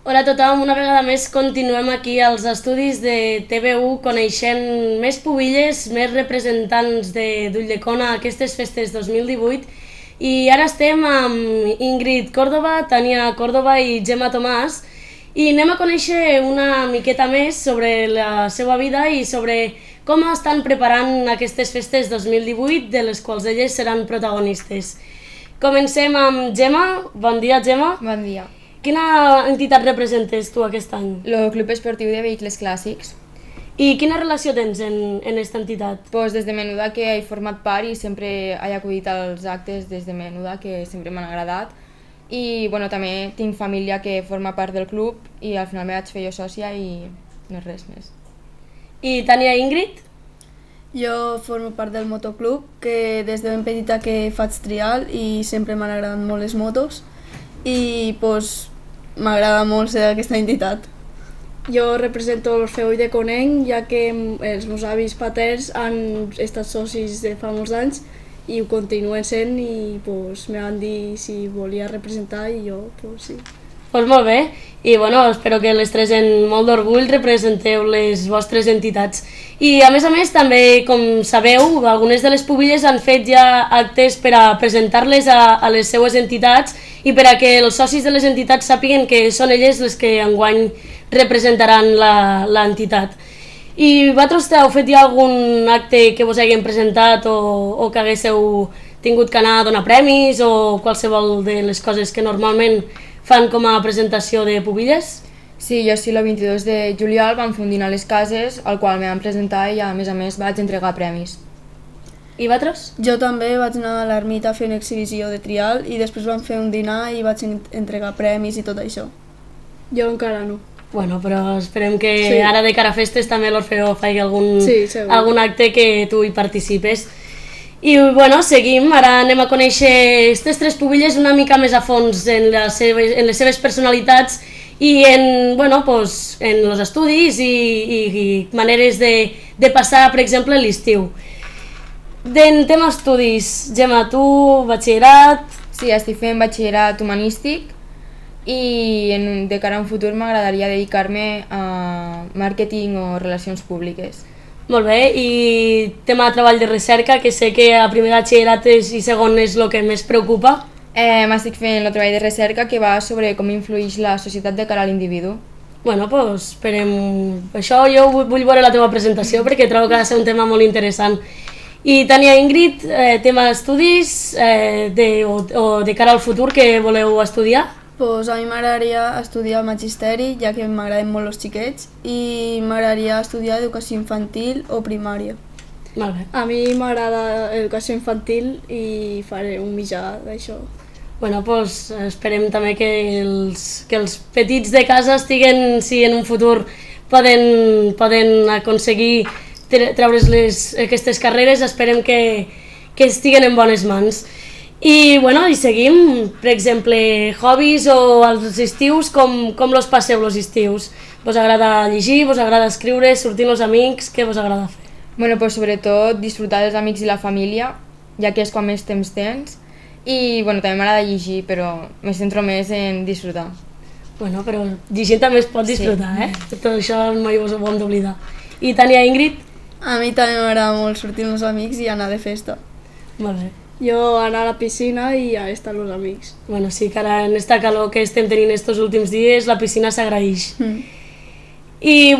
Hola a tothom, una vegada més continuem aquí als estudis de TV1 coneixent més pubilles, més representants d'Ulldecona a aquestes festes 2018 i ara estem amb Ingrid Córdoba, Tania Córdoba i Gemma Tomàs i anem a conèixer una miqueta més sobre la seva vida i sobre com estan preparant aquestes festes 2018 de les quals elles seran protagonistes. Comencem amb Gemma. Bon dia, Gemma. Bon dia. Quina entitat representes tu aquest any? El Club Esportiu de Vehicles Clàssics. I quina relació tens en esta entitat? Pues des de menuda que he format part i sempre he acudit als actes des de menuda, que sempre m'han agradat. I bueno, també tinc família que forma part del club i al final me vaig fer jo sòcia i no és res més. I Tania i Ingrid? Jo formo part del motoclub, que des de ben petita que faig trial i sempre m'han agradat molt les motos i pues, m'agrada molt ser d'aquesta entitat. Jo represento l'Orfeó de Conenc, ja que els meus avis paterns han estat socis de fa molts anys i ho continuen sent i pues, me van dir si volia representar i jo pues, sí. Pues molt bé, i bueno, espero que les tres en molt d'orgull representeu les vostres entitats. I a més també, com sabeu, algunes de les pubilles han fet ja actes per a presentar-les a les seues entitats i per a que els socis de les entitats sàpiguen que són elles les que enguany representaran l'entitat. I vosaltres heu fet ja algun acte que vos hagin presentat o que haguéssiu tingut que anar a donar premis o qualsevol de les coses que normalment fan com a presentació de pubilles? Sí, jo sí, el 22 de juliol vam fer un dinar a les cases, al qual me van presentar i a més vaig entregar premis. I vosaltres? Jo també vaig anar a l'ermita a fer una exhibició de trial i després vam fer un dinar i vaig entregar premis i tot això. Jo encara no. Bueno, però esperem que ara de cara a festes també l'Orfeó faci algun acte que tu hi participes. I bueno, seguim, ara anem a conèixer aquestes tres pubilles una mica més a fons en les seves personalitats i en els estudis i maneres de passar, per exemple, l'estiu. En tema estudis, Gemma, tu batxillerat? Sí, estic fent batxillerat humanístic i de cara a un futur m'agradaria dedicar-me a màrqueting o relacions públiques. Molt bé, i tema de treball de recerca, que sé que a primer batxillerat i segon és el que més preocupa. M'estic fent el treball de recerca que va sobre com influeix la societat de cara a l'individu. Bueno, doncs esperem... Això jo vull veure la teva presentació perquè trobo que ha de ser un tema molt interessant. I Tania i Ingrid, tema d'estudis o de cara al futur que voleu estudiar? Pues a mi m'agradaria estudiar magisteri, ja que m'agraden molt els xiquets, i m'agradaria estudiar educació infantil o primària. Molt bé. A mi m'agrada educació infantil i faré un mitjà d'això. Bueno, doncs esperem també que els petits de casa estiguen, si en un futur poden aconseguir treure's aquestes carreres, esperem que estiguen en bones mans. I seguim, per exemple, hobbies o els estius, com los passeu els estius? Vos agrada llegir, vos agrada escriure, sortir amb els amics, què vos agrada fer? Bueno, pues sobretot disfrutar dels amics i la família, ja que és quan més temps tens, i també m'agrada llegir, però me centro més en disfrutar. Bueno, però llegint també es pot disfrutar, Tot això mai vos ho hem d'oblidar. I Tania i Ingrid? A mi també m'agrada molt sortir amb els amics i anar de festa. Molt bé. Jo anar a la piscina i a estar amb els amics. Bueno, sí que ara en esta calor que estem tenint estos últims dies la piscina s'agraeix. I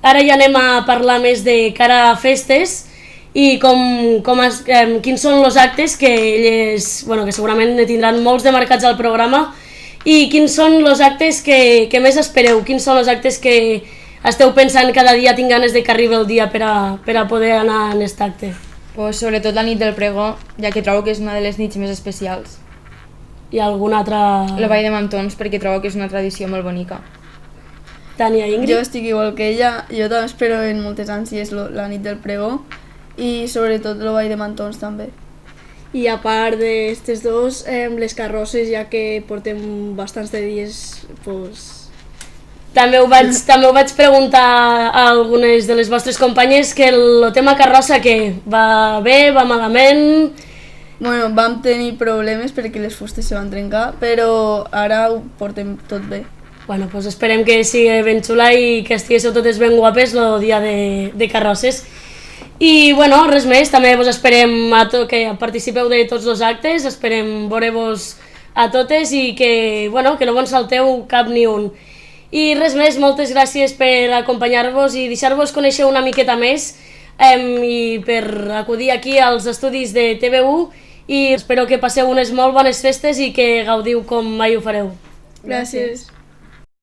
ara ja anem a parlar més de cara a festes i quins són els actes que elles, que segurament ne tindran molts de marcats al programa i quins són els actes que més espereu, quins són els actes que esteu pensant cada dia tinc ganes de que arribi el dia per a poder anar a aquest acte. Pues sobretot la nit del pregó, ja que trobo que és una de les nits més especials. I alguna altra... El ball de mantons, perquè trobo que és una tradició molt bonica. Tania i Ingrid? Jo estic igual que ella, jo també espero en moltes ànsies la nit del pregó i sobretot el ball de mantons també. I a part d'aquestes dos, les carrosses, ja que portem bastants de dies, pues... També ho vaig preguntar a algunes de les vostres companyes que el tema carrossa que va bé, va malament, Bueno, vam tenir problemes perquè les fustes se van trencar, però ara ho portem tot bé. Bueno, pues esperem que sigui ben xula i que estiguéssiu totes ben guapes el dia de carrosses. I bueno, res més, també vos esperem que participeu de tots els actes, esperem veure-vos a totes i que, bueno, que no vos salteu cap ni un. I res més, moltes gràcies per acompanyar-vos i deixar-vos conèixer una miqueta més i per acudir aquí als estudis de TV1 i espero que passeu unes molt bones festes i que gaudiu com mai ho fareu. Gràcies.